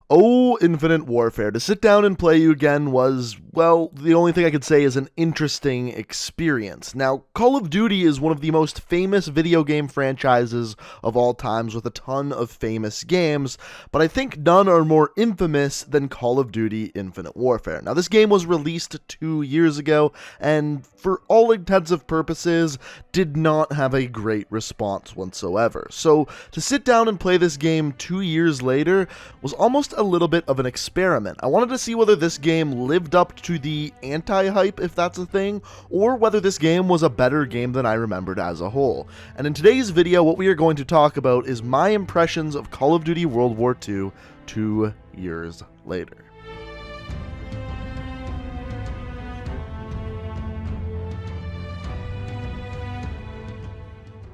Oh, Infinite Warfare. To sit down and play you again was, well, the only thing I could say is an interesting experience. Now, Call of Duty is one of the most famous video game franchises of all times with a ton of famous games, but I think none are more infamous than Call of Duty Infinite Warfare. Now, this game was released 2 years ago, and for all intents and purposes, did not have a great response whatsoever. So, to sit down and play this game 2 years later was almost a little bit of an experiment. I wanted to see whether this game lived up to the anti-hype, if that's a thing, or whether this game was a better game than I remembered as a whole. And in today's video, what we are going to talk about is my impressions of Call of Duty World War II 2 years later.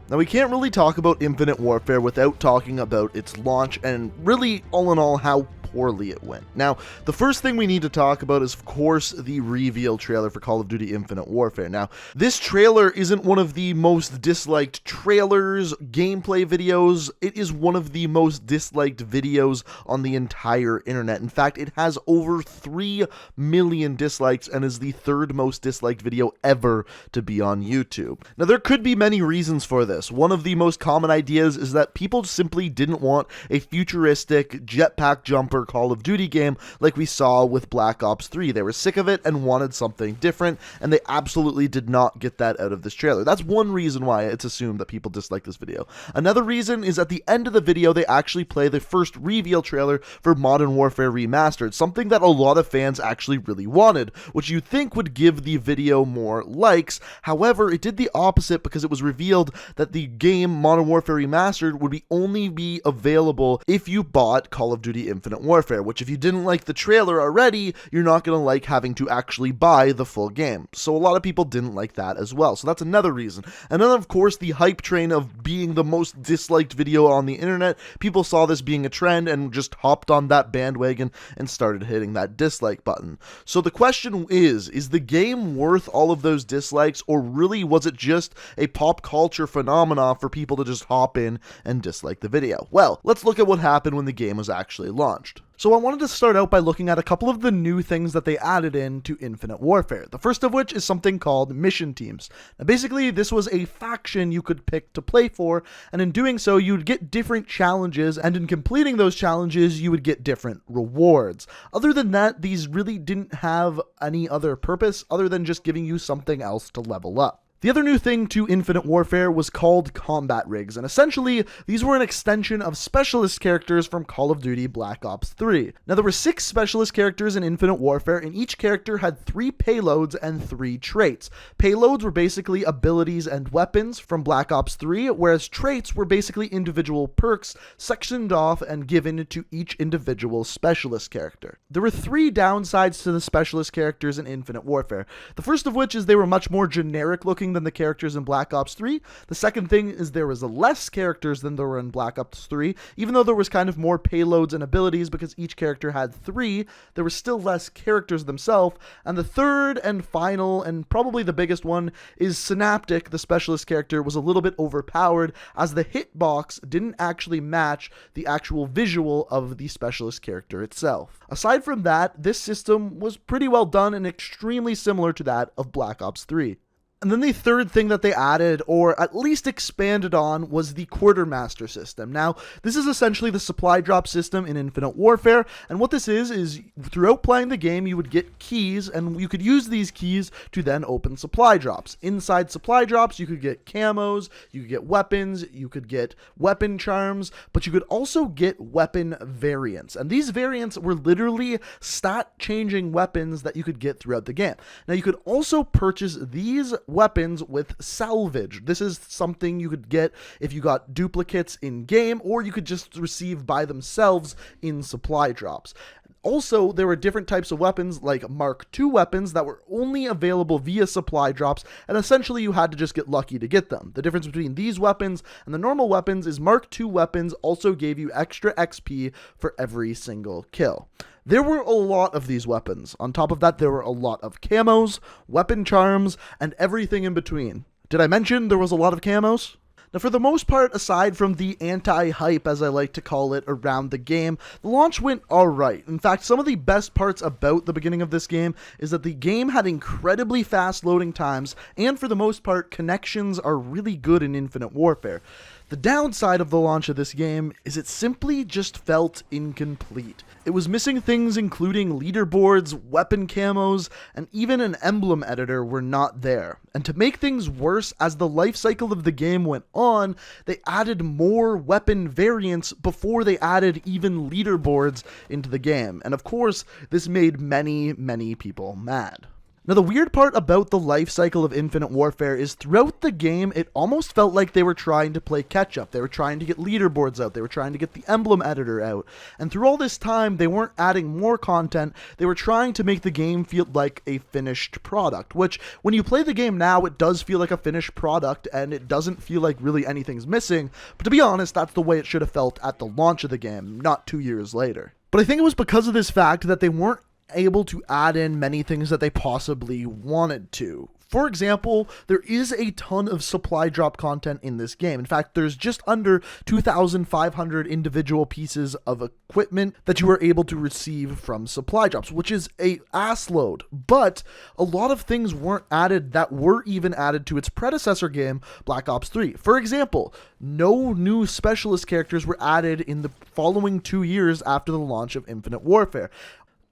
Now, we can't really talk about Infinite Warfare without talking about its launch and really, all in all, how poorly it went. Now, the first thing we need to talk about is, of course, the reveal trailer for Call of Duty Infinite Warfare. Now, this trailer isn't one of the most disliked trailers, gameplay videos. It is one of the most disliked videos on the entire internet. In fact, it has over 3 million dislikes and is the third most disliked video ever to be on YouTube. Now, there could be many reasons for this. One of the most common ideas is that people simply didn't want a futuristic jetpack jumper Call of Duty game like we saw with Black Ops 3. They were sick of it and wanted something different, and they absolutely did not get that out of this trailer. That's one reason why it's assumed that people dislike this video. Another reason is at the end of the video, they actually play the first reveal trailer for Modern Warfare Remastered, something that a lot of fans actually really wanted, which you'd think would give the video more likes. However, it did the opposite because it was revealed that the game Modern Warfare Remastered would only be available if you bought Call of Duty Infinite Warfare, which if you didn't like the trailer already, you're not going to like having to actually buy the full game. So a lot of people didn't like that as well. So that's another reason. And then, of course, the hype train of being the most disliked video on the internet. People saw this being a trend and just hopped on that bandwagon and started hitting that dislike button. So the question is the game worth all of those dislikes, or really was it just a pop culture phenomenon for people to just hop in and dislike the video? Well, let's look at what happened when the game was actually launched. So I wanted to start out by looking at a couple of the new things that they added in to Infinite Warfare. The first of which is something called mission teams. Now basically, this was a faction you could pick to play for, and in doing so, you'd get different challenges, and in completing those challenges, you would get different rewards. Other than that, these really didn't have any other purpose other than just giving you something else to level up. The other new thing to Infinite Warfare was called combat rigs, and essentially, these were an extension of specialist characters from Call of Duty Black Ops 3. Now, there were 6 specialist characters in Infinite Warfare, and each character had 3 payloads and 3 traits. Payloads were basically abilities and weapons from Black Ops 3, whereas traits were basically individual perks sectioned off and given to each individual specialist character. There were 3 downsides to the specialist characters in Infinite Warfare. The first of which is they were much more generic looking than the characters in Black Ops 3. The second thing is there was less characters than there were in Black Ops 3. Even though there was kind of more payloads and abilities because each character had 3, there were still less characters themselves. And the third and final, and probably the biggest one, is Synaptic, the specialist character, was a little bit overpowered as the hitbox didn't actually match the actual visual of the specialist character itself. Aside from that, this system was pretty well done and extremely similar to that of Black Ops 3. And then the third thing that they added, or at least expanded on, was the Quartermaster System. Now, this is essentially the supply drop system in Infinite Warfare, and what this is throughout playing the game, you would get keys, and you could use these keys to then open supply drops. Inside supply drops, you could get camos, you could get weapons, you could get weapon charms, but you could also get weapon variants. And these variants were literally stat-changing weapons that you could get throughout the game. Now, you could also purchase these weapons with salvage. This is something you could get if you got duplicates in game, or you could just receive by themselves in supply drops. Also, there were different types of weapons like Mark II weapons that were only available via supply drops, and essentially you had to just get lucky to get them. The difference between these weapons and the normal weapons is Mark II weapons also gave you extra XP for every single kill. There were a lot of these weapons. On top of that, there were a lot of camos, weapon charms, and everything in between. Did I mention there was a lot of camos? Now, for the most part, aside from the anti-hype, as I like to call it, around the game, the launch went alright. In fact, some of the best parts about the beginning of this game is that the game had incredibly fast loading times, and for the most part, connections are really good in Infinite Warfare. The downside of the launch of this game is it simply just felt incomplete. It was missing things including leaderboards, weapon camos, and even an emblem editor were not there. And to make things worse, as the life cycle of the game went on, they added more weapon variants before they added even leaderboards into the game. And of course, this made many people mad. Now, the weird part about the life cycle of Infinite Warfare is throughout the game, it almost felt like they were trying to play catch-up. They were trying to get leaderboards out. They were trying to get the emblem editor out. And through all this time, they weren't adding more content. They were trying to make the game feel like a finished product, which, when you play the game now, it does feel like a finished product, and it doesn't feel like really anything's missing. But to be honest, that's the way it should have felt at the launch of the game, not 2 years later. But I think it was because of this fact that they weren't able to add in many things that they possibly wanted to. For example, there is a ton of supply drop content in this game. In fact, there's just under 2,500 individual pieces of equipment that you are able to receive from supply drops, which is a ass load. But a lot of things weren't added that were even added to its predecessor game, Black Ops 3. For example, no new specialist characters were added in the following 2 years after the launch of Infinite Warfare.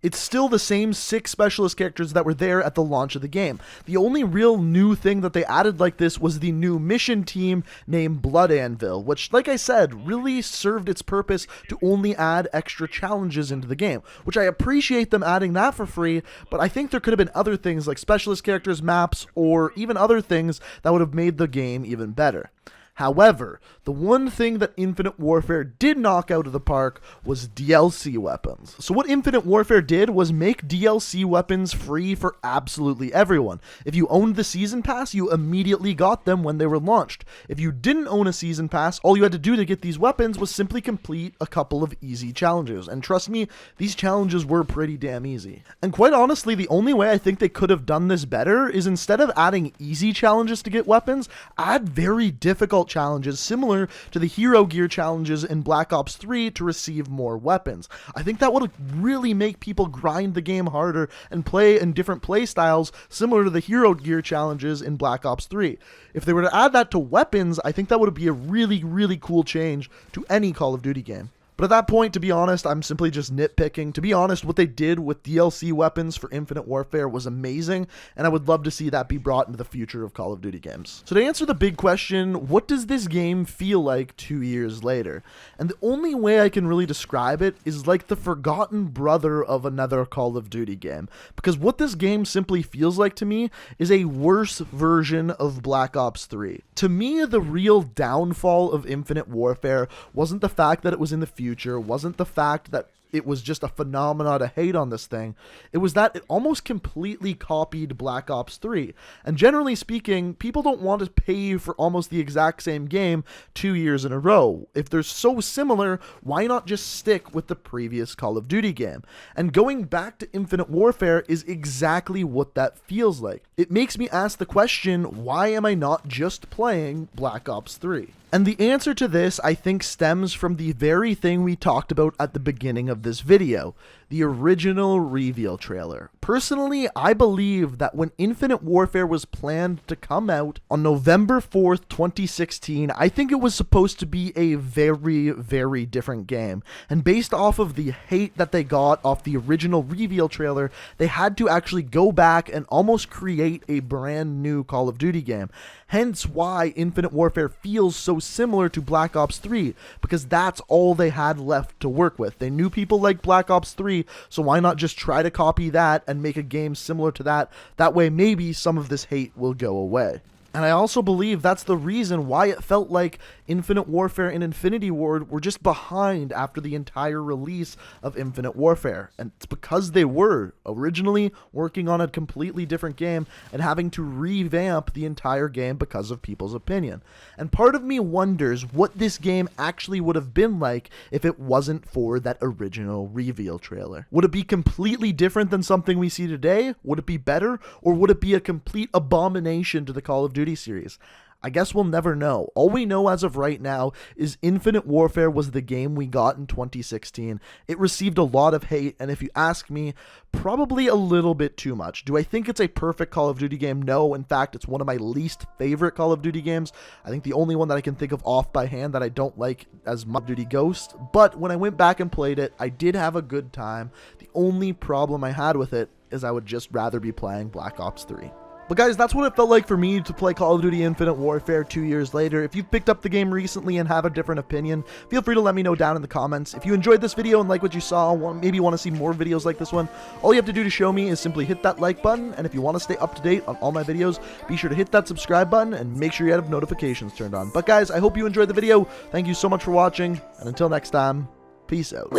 It's still the same 6 specialist characters that were there at the launch of the game. The only real new thing that they added like this was the new mission team named Blood Anvil, which, like I said, really served its purpose to only add extra challenges into the game, which I appreciate them adding that for free, but I think there could have been other things like specialist characters, maps, or even other things that would have made the game even better. However, the one thing that Infinite Warfare did knock out of the park was DLC weapons. So what Infinite Warfare did was make DLC weapons free for absolutely everyone. If you owned the Season Pass, you immediately got them when they were launched. If you didn't own a Season Pass, all you had to do to get these weapons was simply complete a couple of easy challenges. And trust me, these challenges were pretty damn easy. And quite honestly, the only way I think they could have done this better is, instead of adding easy challenges to get weapons, add very difficult challenges similar to the hero gear challenges in Black Ops 3 to receive more weapons. I think that would really make people grind the game harder and play in different play styles similar to the hero gear challenges in Black Ops 3. If they were to add that to weapons, I think that would be a really cool change to any Call of Duty game. But at that point, to be honest, I'm simply just nitpicking. To be honest, what they did with DLC weapons for Infinite Warfare was amazing, and I would love to see that be brought into the future of Call of Duty games. So to answer the big question, what does this game feel like 2 years later? And the only way I can really describe it is like the forgotten brother of another Call of Duty game. Because what this game simply feels like to me is a worse version of Black Ops 3. To me, the real downfall of Infinite Warfare wasn't the fact that it was in the future, wasn't the fact that it was just a phenomena to hate on this thing. It was that it almost completely copied Black Ops 3. And generally speaking, people don't want to pay for almost the exact same game 2 years in a row. If they're so similar, why not just stick with the previous Call of Duty game? And going back to Infinite Warfare is exactly what that feels like. It makes me ask the question, why am I not just playing Black Ops 3? And the answer to this, I think, stems from the very thing we talked about at the beginning of this video, the original reveal trailer. Personally, I believe that when Infinite Warfare was planned to come out on November 4th, 2016, I think it was supposed to be a very different game. And based off of the hate that they got off the original reveal trailer, they had to actually go back and almost create a brand new Call of Duty game. Hence why Infinite Warfare feels so similar to Black Ops 3, because that's all they had left to work with. They knew people like Black Ops 3, so why not just try to copy that and make a game similar to that? That way maybe some of this hate will go away. And I also believe that's the reason why it felt like Infinite Warfare and Infinity Ward were just behind after the entire release of Infinite Warfare. And it's because they were originally working on a completely different game and having to revamp the entire game because of people's opinion. And part of me wonders what this game actually would have been like if it wasn't for that original reveal trailer. Would it be completely different than something we see today? Would it be better? Or would it be a complete abomination to the Call of Duty series? I guess we'll never know. All we know as of right now is Infinite Warfare was the game we got in 2016. It received a lot of hate, and if you ask me, probably a little bit too much. Do I think it's a perfect Call of Duty game? No. In fact, it's one of my least favorite Call of Duty games. I think the only one that I can think of off by hand that I don't like as much, Duty Ghost. But when I went back and played it, I did have a good time. The only problem I had with it is I would just rather be playing Black Ops 3. But guys, that's what it felt like for me to play Call of Duty Infinite Warfare 2 years later. If you've picked up the game recently and have a different opinion, feel free to let me know down in the comments. If you enjoyed this video and like what you saw, maybe want to see more videos like this one, all you have to do to show me is simply hit that like button. And if you want to stay up to date on all my videos, be sure to hit that subscribe button and make sure you have notifications turned on. But guys, I hope you enjoyed the video. Thank you so much for watching, and until next time, peace out.